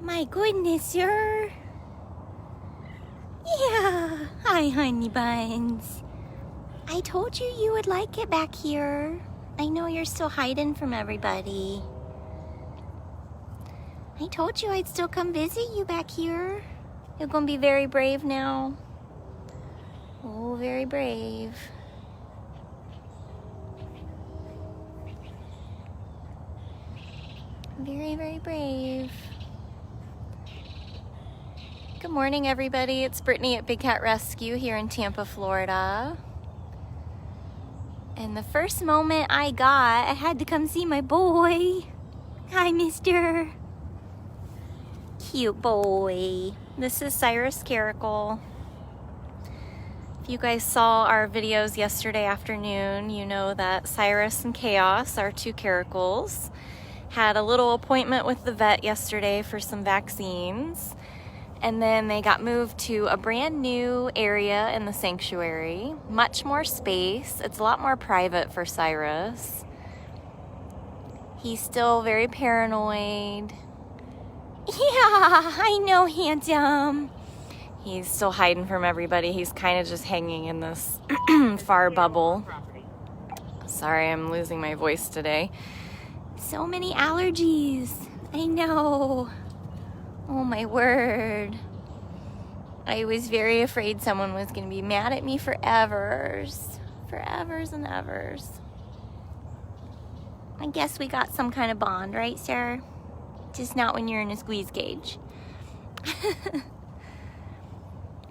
My goodness, sir. Yeah. Hi, honey buns. I told you you would like it back here. I know you're still hiding from everybody. I told you I'd still come visit you back here. You're gonna be very brave now. Oh, very brave. Very, very brave. Good morning, everybody. It's Brittany at Big Cat Rescue here in Tampa, Florida. And the first moment I had to come see my boy. Hi, mister. Cute boy. This is Cyrus Caracal. If you guys saw our videos yesterday afternoon, you know that Cyrus and Chaos, our two Caracals, had a little appointment with the vet yesterday for some vaccines. And then they got moved to a brand new area in the sanctuary. Much more space. It's a lot more private for Cyrus. He's still very paranoid. Yeah, I know, handsome. He's still hiding from everybody. He's kind of just hanging in this far bubble. Sorry, I'm losing my voice today. So many allergies. I know. Oh my word. I was very afraid someone was going to be mad at me for evers. For evers and evers. I guess we got some kind of bond, right, sir? Just not when you're in a squeeze cage.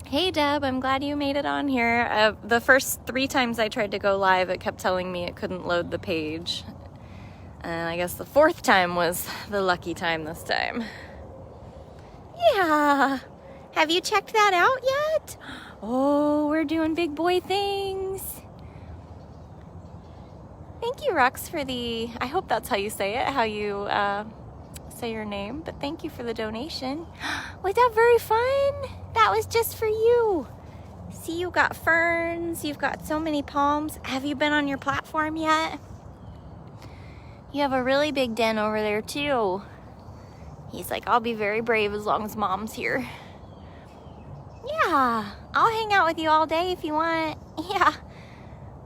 Hey, Deb, I'm glad you made it on here. The first 3 times I tried to go live, it kept telling me it couldn't load the page. And I guess the 4th time was the lucky time this time. Yeah. Have you checked that out yet? Oh, we're doing big boy things. Thank you, Rux, for the... I hope that's how you say it, how you say your name. But thank you for the donation. Was that very fun? That was just for you. See, you got ferns. You've got so many palms. Have you been on your platform yet? You have a really big den over there, too. He's like, I'll be very brave as long as Mom's here. Yeah, I'll hang out with you all day if you want. Yeah,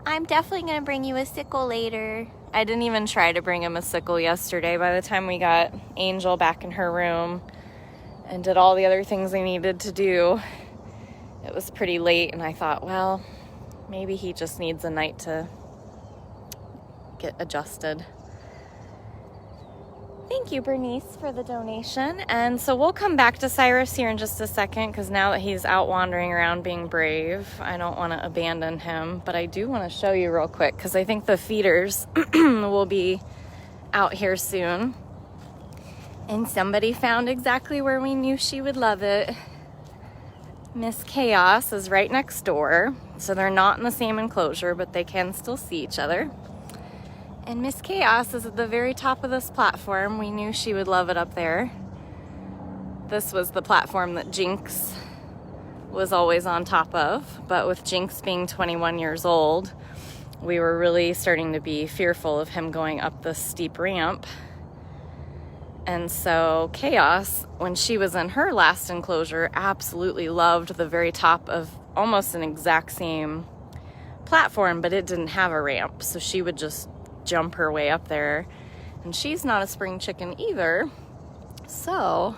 I'm definitely going to bring you a sickle later. I didn't even try to bring him a sickle yesterday. By the time we got Angel back in her room and did all the other things I needed to do, it was pretty late. And I thought, well, maybe he just needs a night to get adjusted. Thank you, Bernice, for the donation. And so we'll come back to Cyrus here in just a second, because now that he's out wandering around being brave, I don't want to abandon him. But I do want to show you real quick, because I think the feeders will be out here soon. And somebody found exactly where we knew she would love it. Miss Chaos is right next door. So they're not in the same enclosure, but they can still see each other. And Miss Chaos is at the very top of this platform. We knew she would love it up there. This was the platform that Jinx was always on top of. But with Jinx being 21 years old, we were really starting to be fearful of him going up this steep ramp. And so Chaos, when she was in her last enclosure, absolutely loved the very top of almost an exact same platform, but it didn't have a ramp. So she would just jump her way up there, and she's not a spring chicken either, so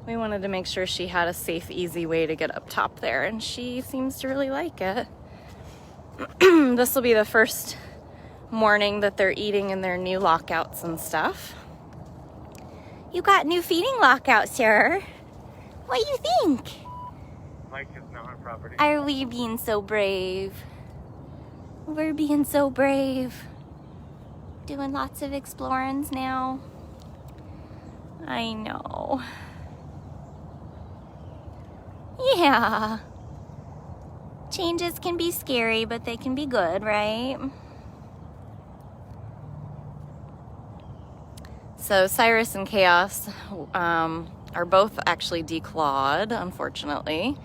we wanted to make sure she had a safe, easy way to get up top there, and she seems to really like it. This will be the first morning that they're eating in their new lockouts and stuff. You got new feeding lockouts, sir. What do you think? Mike is not on property. Are we being so brave? We're being so brave. Doing lots of explorings now. I know. Yeah. Changes can be scary, but they can be good, right? So Cyrus and Chaos are both actually declawed, unfortunately.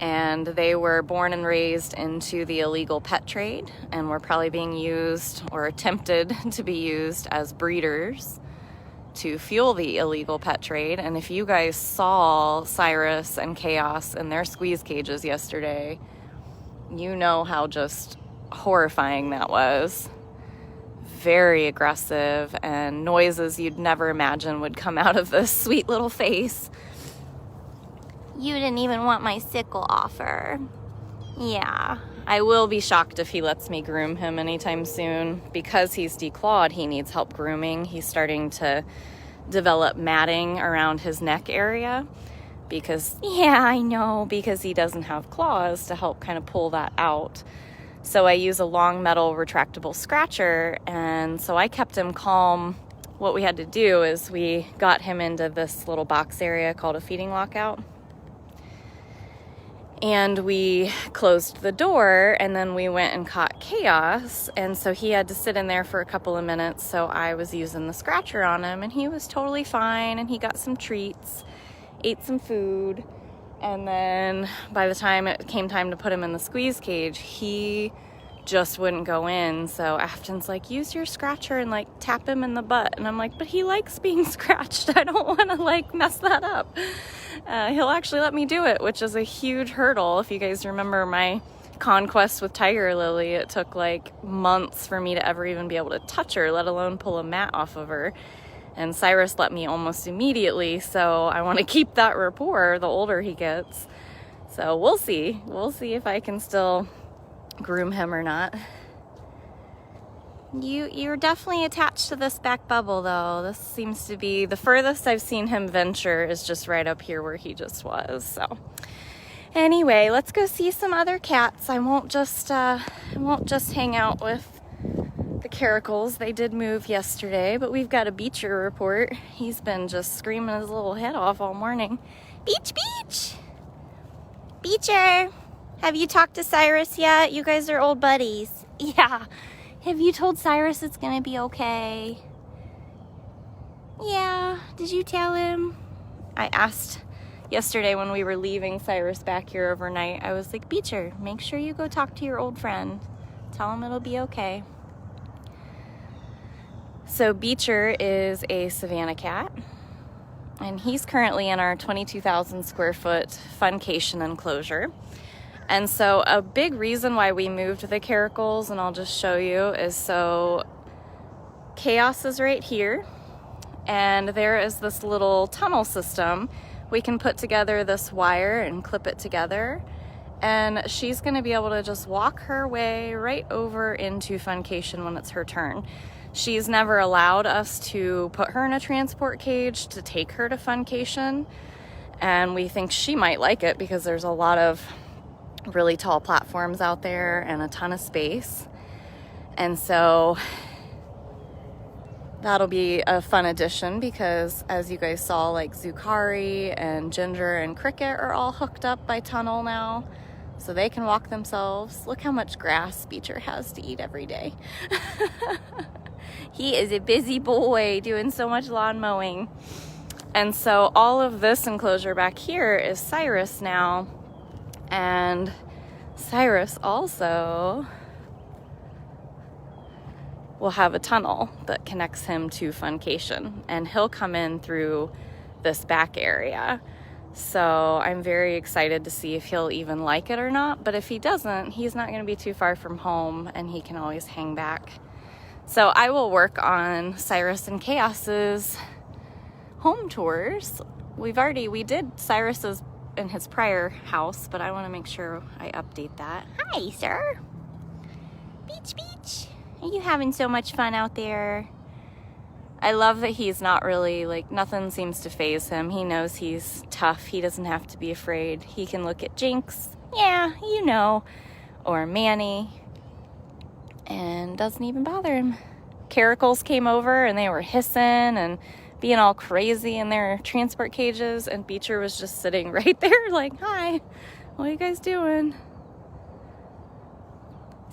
And they were born and raised into the illegal pet trade, and were probably being used or attempted to be used as breeders to fuel the illegal pet trade. And if you guys saw Cyrus and Chaos in their squeeze cages yesterday, you know how just horrifying that was. Very aggressive, and noises you'd never imagine would come out of this sweet little face. You didn't even want my sickle offer. Yeah. I will be shocked if he lets me groom him anytime soon. Because he's declawed, he needs help grooming. He's starting to develop matting around his neck area. Because, yeah, I know, because he doesn't have claws to help kind of pull that out. So I use a long metal retractable scratcher, and so I kept him calm. What we had to do is we got him into this little box area called a feeding lockout. And we closed the door, and then we went and caught Chaos, and so he had to sit in there for a couple of minutes, so I was using the scratcher on him, and he was totally fine, and he got some treats, ate some food, and then by the time it came time to put him in the squeeze cage, he just wouldn't go in. So Afton's like, use your scratcher and like tap him in the butt. And I'm like, but he likes being scratched. I don't want to like mess that up. He'll actually let me do it, which is a huge hurdle. If you guys remember my conquest with Tiger Lily, it took like months for me to ever even be able to touch her, let alone pull a mat off of her. And Cyrus let me almost immediately, so I want to keep that rapport the older he gets. So we'll see. We'll see if I can still groom him or not. You're definitely attached to this back bubble, though. This seems to be the furthest I've seen him venture is just right up here where he just was. So anyway, let's go see some other cats. I won't just hang out with the Caracals. They did move yesterday, but we've got a Beecher report. He's been just screaming his little head off all morning. Beach, beach! Beecher! Have you talked to Cyrus yet? You guys are old buddies. Yeah. Have you told Cyrus it's gonna be okay? Yeah. Did you tell him? I asked yesterday when we were leaving Cyrus back here overnight. I was like, Beecher, make sure you go talk to your old friend. Tell him it'll be okay. So Beecher is a Savannah cat, and he's currently in our 22,000 square foot funcation enclosure. And so a big reason why we moved the Caracals, and I'll just show you, is so Chaos is right here, and there is this little tunnel system. We can put together this wire and clip it together, and she's gonna be able to just walk her way right over into funcation when it's her turn. She's never allowed us to put her in a transport cage to take her to funcation, and we think she might like it because there's a lot of really tall platforms out there and a ton of space. And so that'll be a fun addition because, as you guys saw, like Zucari and Ginger and Cricket are all hooked up by tunnel now, so they can walk themselves. Look how much grass Beecher has to eat every day. He is a busy boy doing so much lawn mowing. And so all of this enclosure back here is Cyrus now. And Cyrus also will have a tunnel that connects him to funcation. And he'll come in through this back area. So I'm very excited to see if he'll even like it or not. But if he doesn't, he's not going to be too far from home, and he can always hang back. So I will work on Cyrus and Chaos's home tours. We did Cyrus's in his prior house, but I want to make sure I update that. Hi, sir. Beach, beach. Are you having so much fun out there? I love that he's not really, like, nothing seems to faze him. He knows he's tough. He doesn't have to be afraid. He can look at Jinx, yeah, you know, or Manny, and doesn't even bother him. Caracals came over and they were hissing and being all crazy in their transport cages, and Beecher was just sitting right there like, hi, what are you guys doing?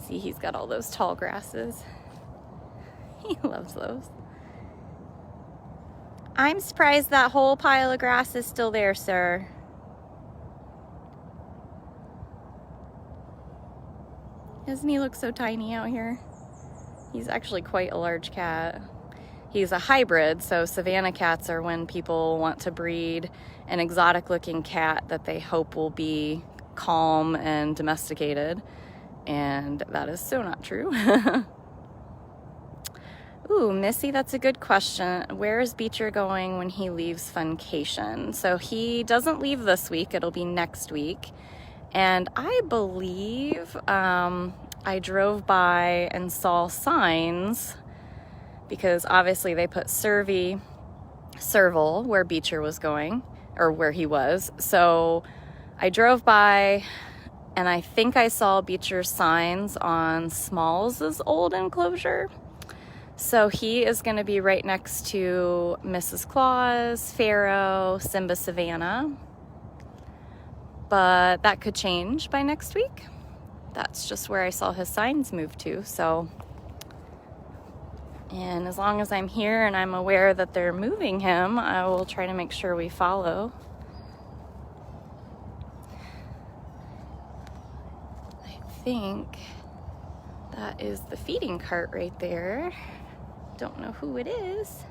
See, he's got all those tall grasses. He loves those. I'm surprised that whole pile of grass is still there, sir. Doesn't he look so tiny out here? He's actually quite a large cat. he's a hybrid, so Savannah cats are when people want to breed an exotic looking cat that they hope will be calm and domesticated, and that is so not true. Ooh, Missy, that's a good question. Where is Beecher going when he leaves Funcation? So he doesn't leave this week, it'll be next week. And I believe I drove by and saw signs, because obviously they put Serval where Beecher was going, or where he was. So I drove by and I think I saw Beecher's signs on Smalls' old enclosure. So he is going to be right next to Mrs. Claus, Pharaoh, Simba, Savannah. But that could change by next week. That's just where I saw his signs move to. So, and as long as I'm here and I'm aware that they're moving him, I will try to make sure we follow. I think that is the feeding cart right there. Don't know who it is,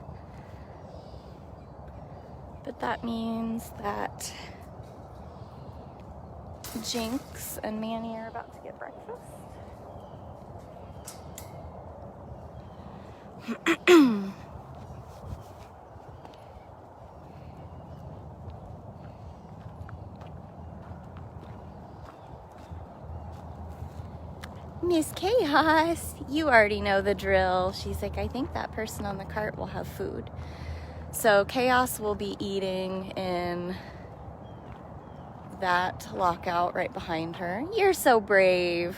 but that means that Jinx and Manny are about to get breakfast. Miss Chaos, you already know the drill. She's like, I think that person on the cart will have food. So Chaos will be eating in that lockout right behind her. You're so brave.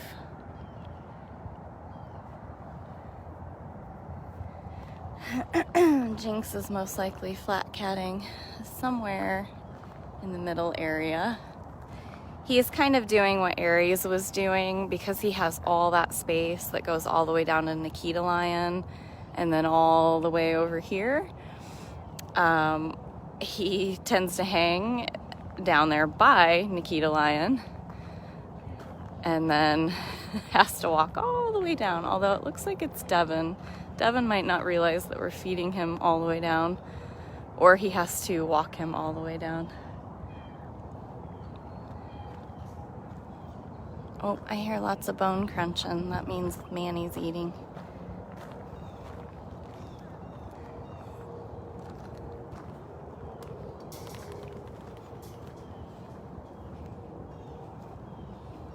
Jinx is most likely flat catting somewhere in the middle area. He is kind of doing what Aries was doing, because he has all that space that goes all the way down to Nikita Lion and then all the way over here. He tends to hang down there by Nikita Lion and then has to walk all the way down, although it looks like it's Devin. Devin might not realize that we're feeding him all the way down, or he has to walk him all the way down. Oh, I hear lots of bone crunching. That means Manny's eating.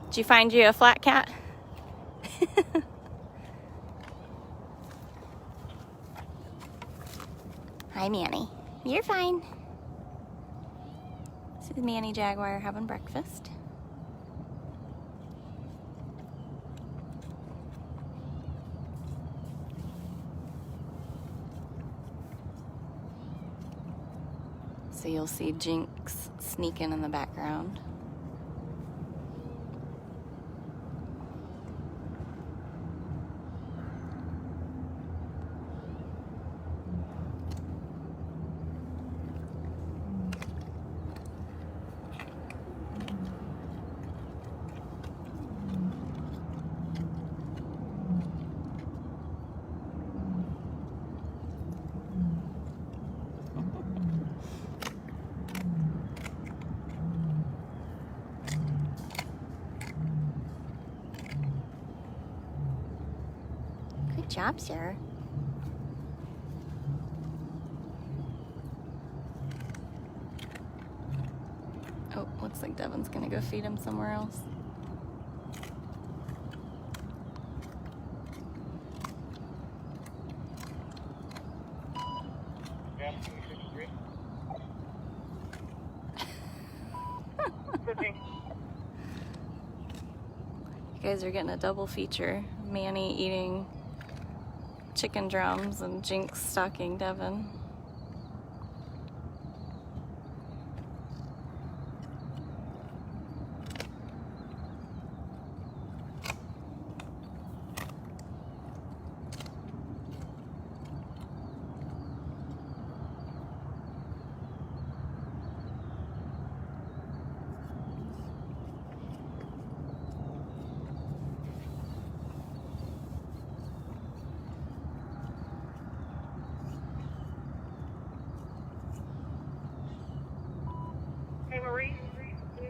Did you find you a flat cat? Hi, Manny. You're fine. This is Manny Jaguar having breakfast. So you'll see Jinx sneaking in the background. Good job, sir. Oh, looks like Devin's gonna go feed him somewhere else. You guys are getting a double feature. Manny eating chicken drums and Jinx stalking Devin.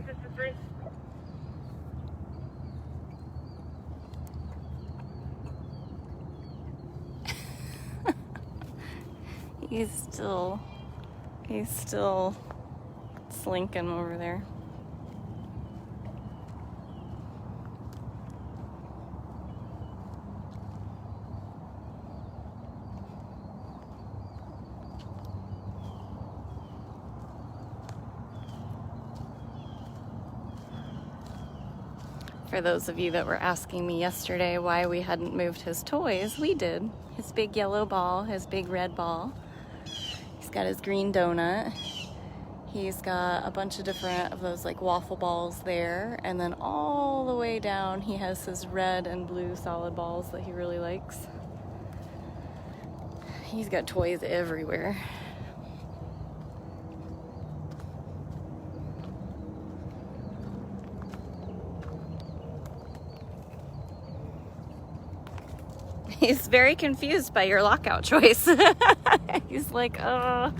This is Bruce. He's still slinking over there. For those of you that were asking me yesterday why we hadn't moved his toys, we did. His big yellow ball, his big red ball. He's got his green donut. He's got a bunch of different of those like waffle balls there. And then all the way down, he has his red and blue solid balls that he really likes. He's got toys everywhere. He's very confused by your lockout choice. He's like, I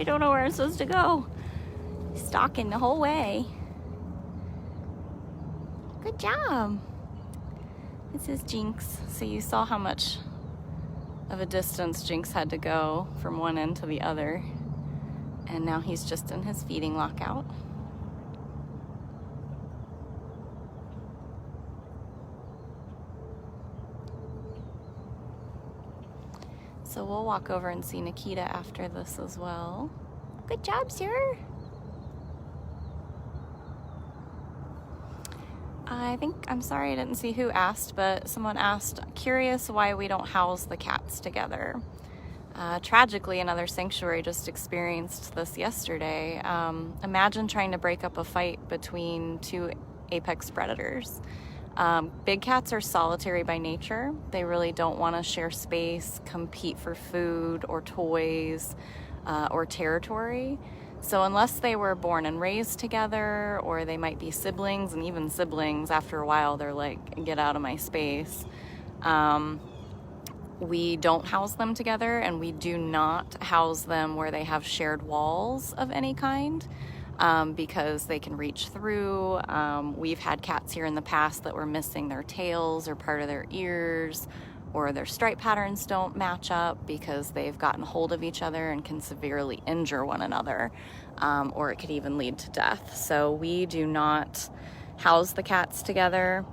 don't know where I'm supposed to go. He's stalking the whole way. Good job. This is Jinx. So you saw how much of a distance Jinx had to go from one end to the other. And now he's just in his feeding lockout. So we'll walk over and see Nikita after this as well. Good job, sir. I'm sorry I didn't see who asked, but someone asked, curious why we don't house the cats together. Tragically, another sanctuary just experienced this yesterday. Imagine trying to break up a fight between two apex predators. Big cats are solitary by nature. They really don't want to share space, compete for food or toys or territory. So unless they were born and raised together, or they might be siblings, and even siblings, after a while they're like, get out of my space. We don't house them together, and we do not house them where they have shared walls of any kind. Because they can reach through. We've had cats here in the past that were missing their tails or part of their ears, or their stripe patterns don't match up because they've gotten hold of each other and can severely injure one another, or it could even lead to death. So we do not house the cats together.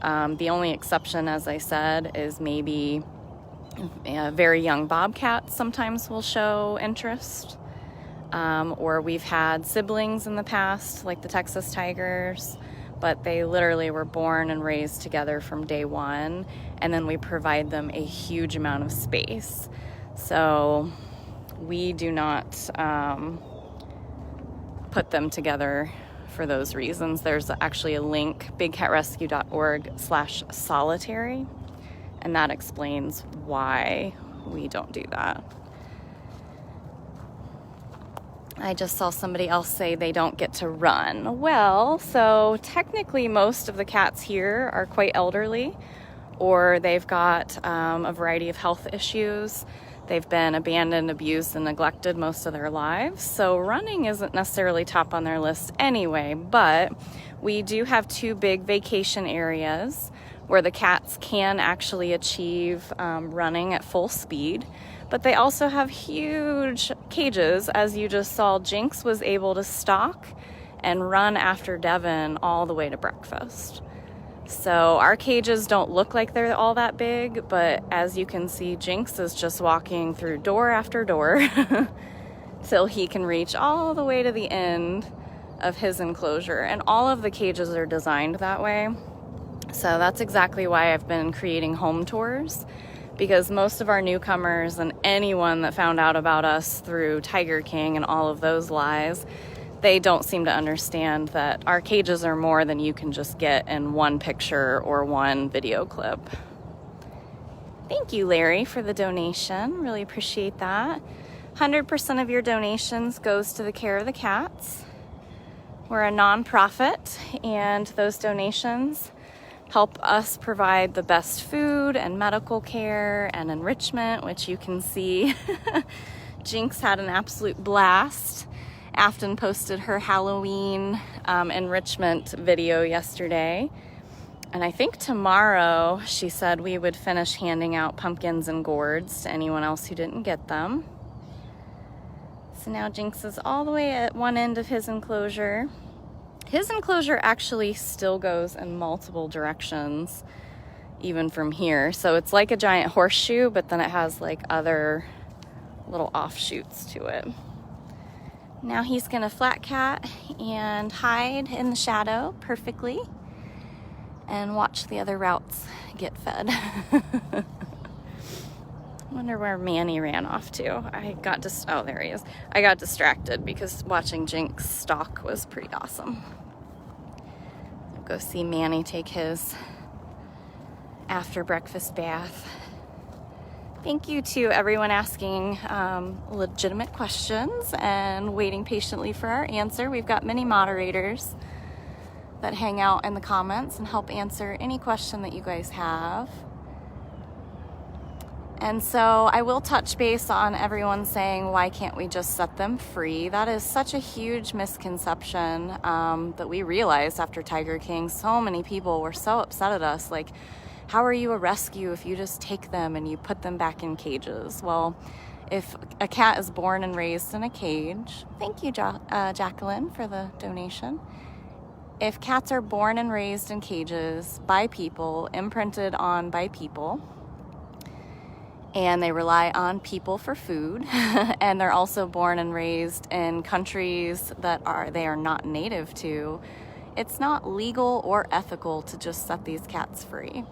The only exception, as I said, is maybe very young bobcats sometimes will show interest. Or we've had siblings in the past, like the Texas tigers, but they literally were born and raised together from day one, and then we provide them a huge amount of space. So we do not put them together for those reasons. There's actually a link, bigcatrescue.org/solitary, and that explains why we don't do that. I just saw somebody else say they don't get to run. Well, so technically most of the cats here are quite elderly, or they've got a variety of health issues. They've been abandoned, abused, and neglected most of their lives. So running isn't necessarily top on their list anyway, but we do have two big vacation areas where the cats can actually achieve running at full speed. But they also have huge cages. As you just saw, Jinx was able to stalk and run after Devin all the way to breakfast. So our cages don't look like they're all that big, but as you can see, Jinx is just walking through door after door till he can reach all the way to the end of his enclosure. And all of the cages are designed that way. So that's exactly why I've been creating home tours, because most of our newcomers and anyone that found out about us through Tiger King and all of those lies, they don't seem to understand that our cages are more than you can just get in one picture or one video clip. Thank you, Larry, for the donation. Really appreciate that. 100% of your donations goes to the care of the cats. We're a nonprofit, and those donations help us provide the best food and medical care and enrichment, which you can see. Jinx had an absolute blast. Afton posted her Halloween enrichment video yesterday. And I think tomorrow she said we would finish handing out pumpkins and gourds to anyone else who didn't get them. So now Jinx is all the way at one end of his enclosure. His enclosure actually still goes in multiple directions, even from here. So it's like a giant horseshoe, but then it has like other little offshoots to it. Now he's gonna flat cat and hide in the shadow perfectly and watch the other routes get fed. Wonder where Manny ran off to. Oh, there he is. I got distracted because watching Jinx stalk was pretty awesome. I'll go see Manny take his after breakfast bath. Thank you to everyone asking legitimate questions and waiting patiently for our answer. We've got many moderators that hang out in the comments and help answer any question that you guys have. And so I will touch base on everyone saying, why can't we just set them free? That is such a huge misconception that we realized after Tiger King. So many people were so upset at us, like, how are you a rescue if you just take them and you put them back in cages? Well, if a cat is born and raised in a cage, thank you, Jacqueline, for the donation. If cats are born and raised in cages by people, imprinted on by people, and they rely on people for food, and they're also born and raised in countries that they are not native to, it's not legal or ethical to just set these cats free.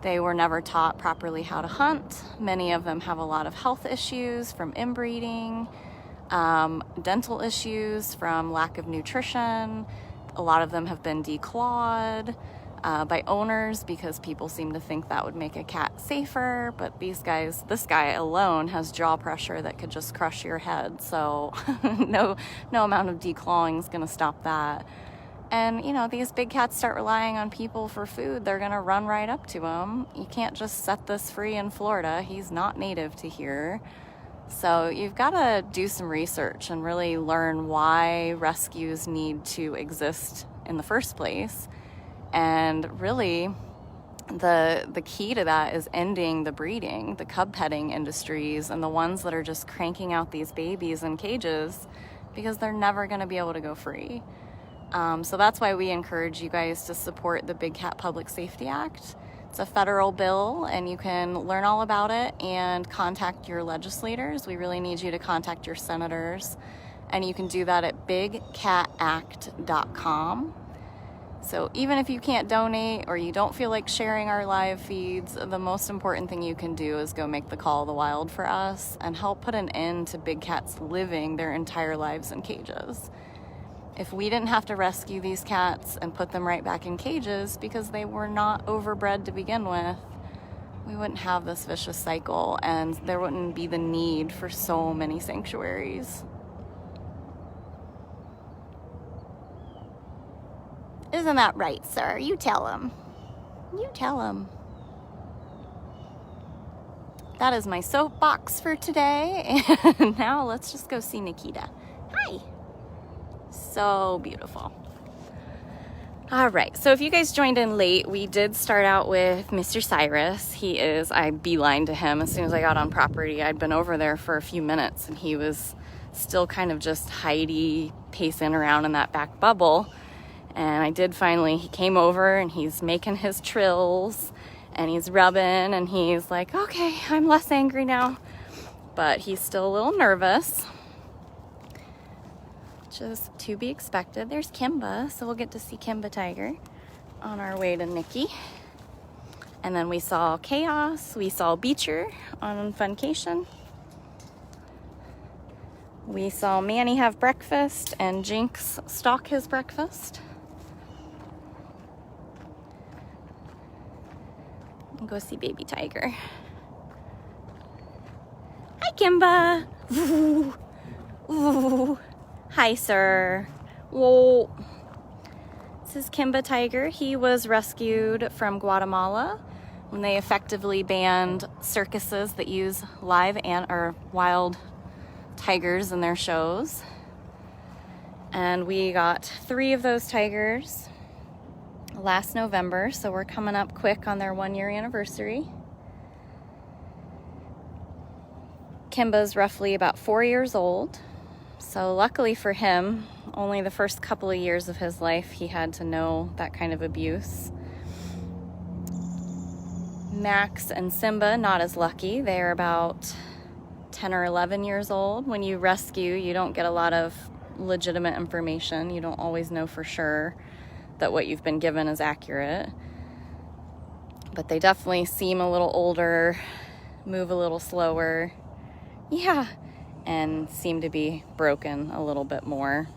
They were never taught properly how to hunt. Many of them have a lot of health issues from inbreeding, dental issues from lack of nutrition. A lot of them have been declawed by owners because people seem to think that would make a cat safer. But this guy alone has jaw pressure that could just crush your head. So no amount of declawing is going to stop that. And, you know, these big cats start relying on people for food, they're going to run right up to them. You can't just set this free in Florida. He's not native to here. So you've got to do some research and really learn why rescues need to exist in the first place. And really, the key to that is ending the breeding, the cub petting industries, and the ones that are just cranking out these babies in cages because they're never going to be able to go free. So that's why we encourage you guys to support the Big Cat Public Safety Act. It's a federal bill, and you can learn all about it and contact your legislators. We really need you to contact your senators, and you can do that at bigcatact.com. So even if you can't donate or you don't feel like sharing our live feeds, the most important thing you can do is go make the call of the wild for us and help put an end to big cats living their entire lives in cages. If we didn't have to rescue these cats and put them right back in cages because they were not overbred to begin with, we wouldn't have this vicious cycle, and there wouldn't be the need for so many sanctuaries. Isn't that right, sir? You tell him. You tell him. That is my soapbox for today. And now let's just go see Nikita. Hi. So beautiful. All right, so if you guys joined in late, we did start out with Mr. Cyrus. I beelined to him as soon as I got on property. I'd been over there for a few minutes and he was still kind of just hidey, pacing around in that back bubble. And he came over and he's making his trills and he's rubbing and he's like, okay, I'm less angry now. But he's still a little nervous. Just to be expected. There's Kimba, so we'll get to see Kimba Tiger on our way to Nikki. And then we saw Chaos, we saw Beecher on Funcation. We saw Manny have breakfast and Jinx stalk his breakfast. And go see baby Tiger. Hi, Kimba. Ooh. Ooh. Hi, sir. Whoa. This is Kimba Tiger. He was rescued from Guatemala when they effectively banned circuses that use live or wild tigers in their shows. And we got 3 of those tigers last November, so we're coming up quick on their 1-year anniversary. Kimba's roughly about 4 years old, so luckily for him, only the first couple of years of his life he had to know that kind of abuse. Max and Simba, not as lucky. They're about 10 or 11 years old. When you rescue, you don't get a lot of legitimate information. You don't always know for sure that what you've been given is accurate. But they definitely seem a little older, move a little slower. Yeah, and seem to be broken a little bit more.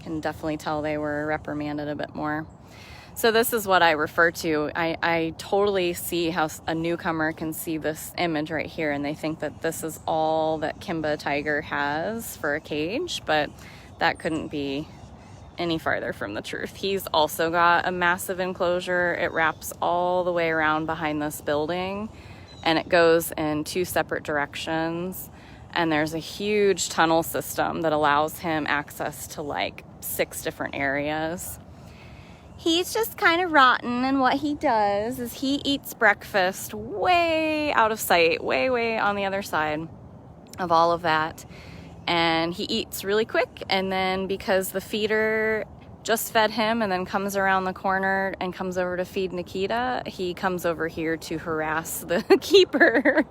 Can definitely tell they were reprimanded a bit more. So this is what I refer to. I totally see how a newcomer can see this image right here and they think that this is all that Kimba Tiger has for a cage, but that couldn't be any farther from the truth. He's also got a massive enclosure. It wraps all the way around behind this building and it goes in 2 separate directions. And there's a huge tunnel system that allows him access to like 6 different areas. He's just kind of rotten, and what he does is he eats breakfast way out of sight, way on the other side of all of that. And he eats really quick, and then because the feeder just fed him and then comes around the corner and comes over to feed Nikita, he comes over here to harass the keeper.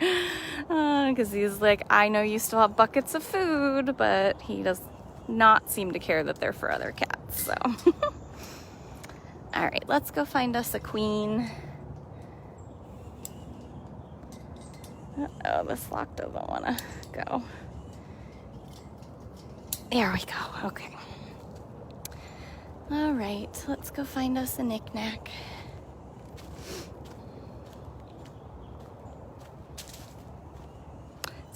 Because he's like, I know you still have buckets of food, but he does not seem to care that they're for other cats, so... All right, let's go find us a queen. Uh-oh, this lock doesn't want to go. There we go, okay. All right, let's go find us a knick-knack.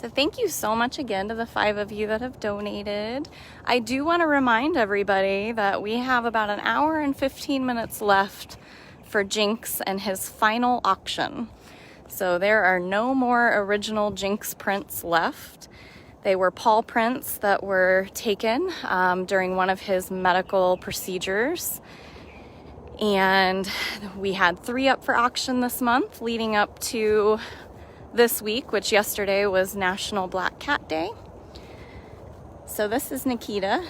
So thank you so much again to the 5 of you that have donated. I do want to remind everybody that we have about an hour and 15 minutes left for Jinx and his final auction. So there are no more original Jinx prints left. They were paw prints that were taken during one of his medical procedures. And we had 3 up for auction this month, leading up to this week, which yesterday was National Black Cat Day. So this is Nikita.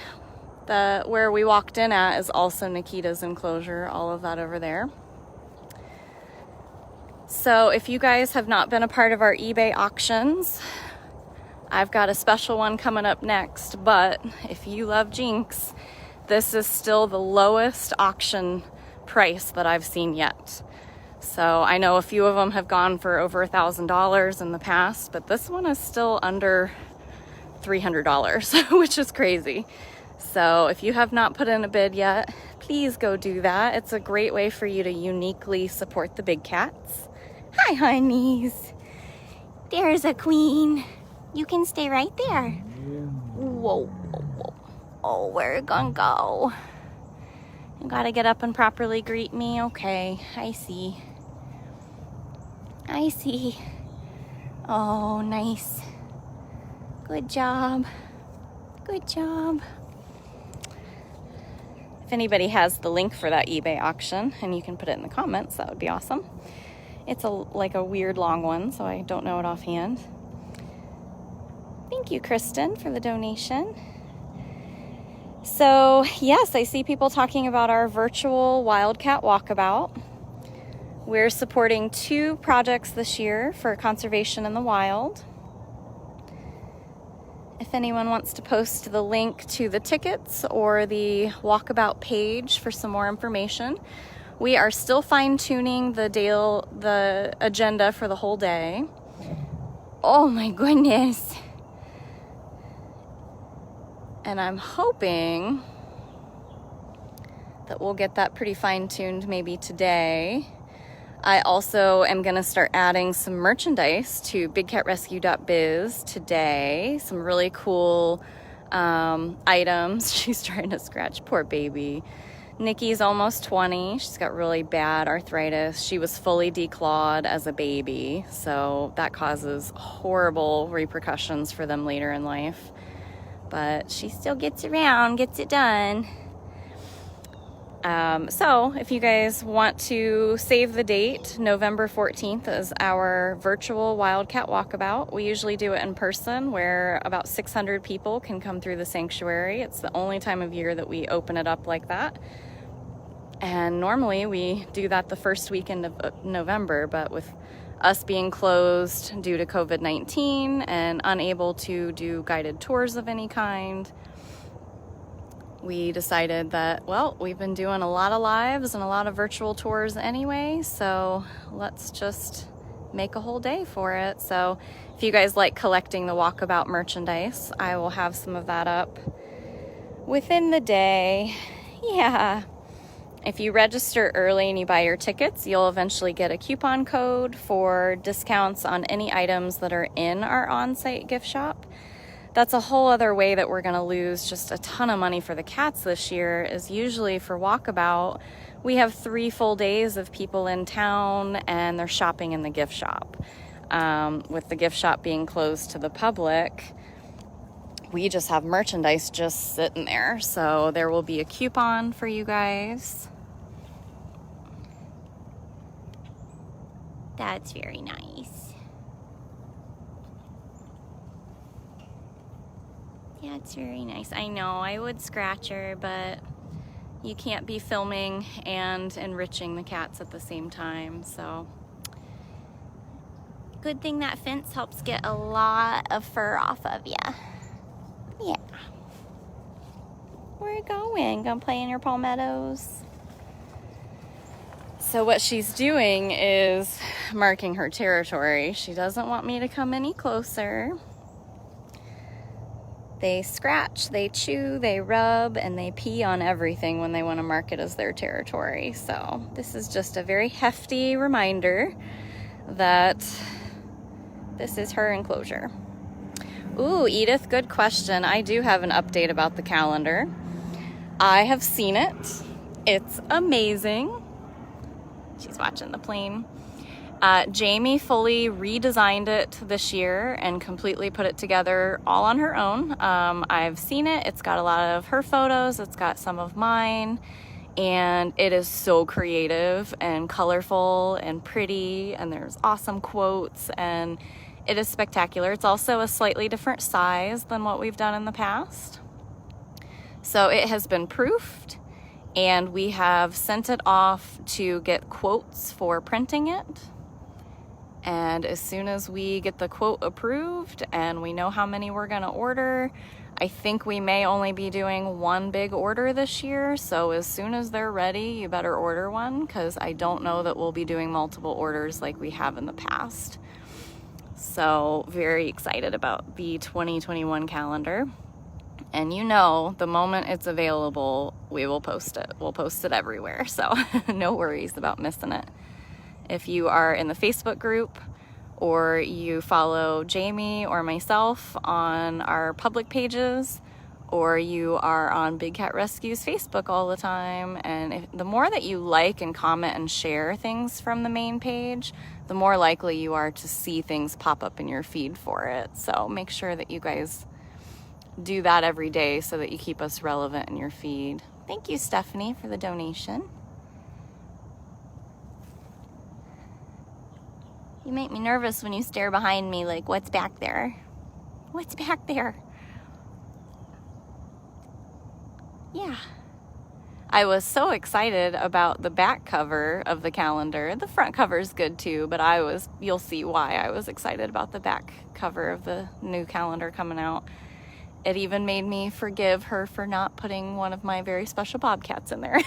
Where we walked in at is also Nikita's enclosure, all of that over there. So if you guys have not been a part of our eBay auctions, I've got a special one coming up next, but if you love Jinx, this is still the lowest auction price that I've seen yet. So I know a few of them have gone for over $1,000 in the past, but this one is still under $300, which is crazy. So if you have not put in a bid yet, please go do that. It's a great way for you to uniquely support the big cats. Hi, honeys. There's a queen. You can stay right there. Whoa, whoa, whoa. Oh, where it gonna go? You gotta get up and properly greet me. Okay, I see. I see. Oh, nice. Good job. Good job. If anybody has the link for that eBay auction and you can put it in the comments, that would be awesome. It's like a weird long one, so I don't know it offhand. Thank you, Kristen, for the donation. So, yes, I see people talking about our virtual Wildcat Walkabout. We're supporting 2 projects this year for conservation in the wild. If anyone wants to post the link to the tickets or the Walkabout page for some more information, we are still fine-tuning the agenda for the whole day. Oh my goodness. And I'm hoping that we'll get that pretty fine-tuned maybe today. I also am going to start adding some merchandise to bigcatrescue.biz today. Some really cool items. She's trying to scratch, poor baby. Nikki's almost 20. She's got really bad arthritis. She was fully declawed as a baby, so that causes horrible repercussions for them later in life. but she still gets around, gets it done. So if you guys want to save the date, November 14th is our virtual Wildcat Walkabout. We usually do it in person where about 600 people can come through the sanctuary. It's the only time of year that we open it up like that. And normally we do that the first weekend of November, but with us being closed due to COVID-19 and unable to do guided tours of any kind, we decided that, well, we've been doing a lot of lives and a lot of virtual tours anyway, so let's just make a whole day for it. So if you guys like collecting the Walkabout merchandise, I will have some of that up within the day. Yeah. If you register early and you buy your tickets, you'll eventually get a coupon code for discounts on any items that are in our on-site gift shop. That's a whole other way that we're going to lose just a ton of money for the cats this year. Is usually for Walkabout, we have 3 full days of people in town and they're shopping in the gift shop. With the gift shop being closed to the public, we just have merchandise just sitting there. So there will be a coupon for you guys. That's very nice. Yeah, it's very nice. I know I would scratch her, but you can't be filming and enriching the cats at the same time. So good thing that fence helps get a lot of fur off of you. Yeah. Where are you going? Gonna play in your palmettos? So what she's doing is marking her territory. She doesn't want me to come any closer. They scratch, they chew, they rub, and they pee on everything when they want to mark it as their territory. So this is just a very hefty reminder that this is her enclosure. Ooh, Edith, good question. I do have an update about the calendar. I have seen it. It's amazing. She's watching the plane. Jamie fully redesigned it this year and completely put it together all on her own. I've seen it. It's got a lot of her photos. It's got some of mine. And it is so creative and colorful and pretty. And there's awesome quotes. And it is spectacular. It's also a slightly different size than what we've done in the past. So it has been proofed. And we have sent it off to get quotes for printing it. And as soon as we get the quote approved and we know how many we're going to order, I think we may only be doing one big order this year. So as soon as they're ready, you better order one, because I don't know that we'll be doing multiple orders like we have in the past. So very excited about the 2021 calendar. And you know, the moment it's available, we will post it. We'll post it everywhere. So no worries about missing it. If you are in the Facebook group or you follow Jamie or myself on our public pages, or you are on Big Cat Rescue's Facebook all the time, and the more that you like and comment and share things from the main page, the more likely you are to see things pop up in your feed for it. So make sure that you guys do that every day so that you keep us relevant in your feed. Thank you, Stephanie, for the donation. You make me nervous when you stare behind me like, what's back there? What's back there? Yeah. I was so excited about the back cover of the calendar. The front cover is good too, but you'll see why I was excited about the back cover of the new calendar coming out. It even made me forgive her for not putting one of my very special Bobcats in there.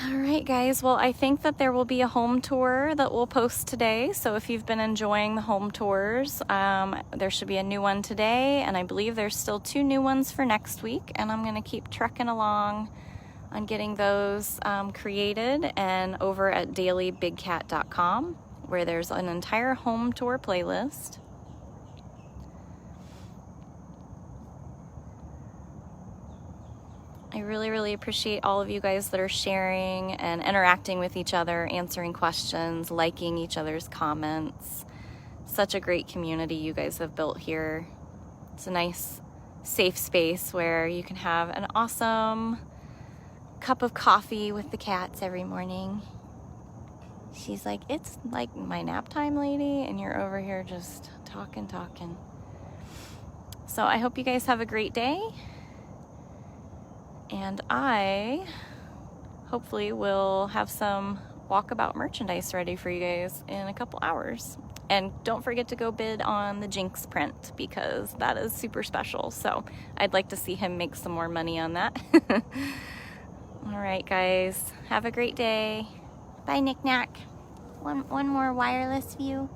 All right, guys. Well, I think that there will be a home tour that we'll post today. So if you've been enjoying the home tours, there should be a new one today. And I believe there's still 2 new ones for next week. And I'm going to keep trekking along on getting those created and over at dailybigcat.com, where there's an entire home tour playlist. I really, really appreciate all of you guys that are sharing and interacting with each other, answering questions, liking each other's comments. Such a great community you guys have built here. It's a nice, safe space where you can have an awesome cup of coffee with the cats every morning. She's like, it's like my nap time, lady, and you're over here just talking. So I hope you guys have a great day. And I hopefully will have some Walkabout merchandise ready for you guys in a couple hours. And don't forget to go bid on the Jinx print because that is super special. So I'd like to see him make some more money on that. All right, guys, have a great day. Bye, Knick-Knack. One more wireless view.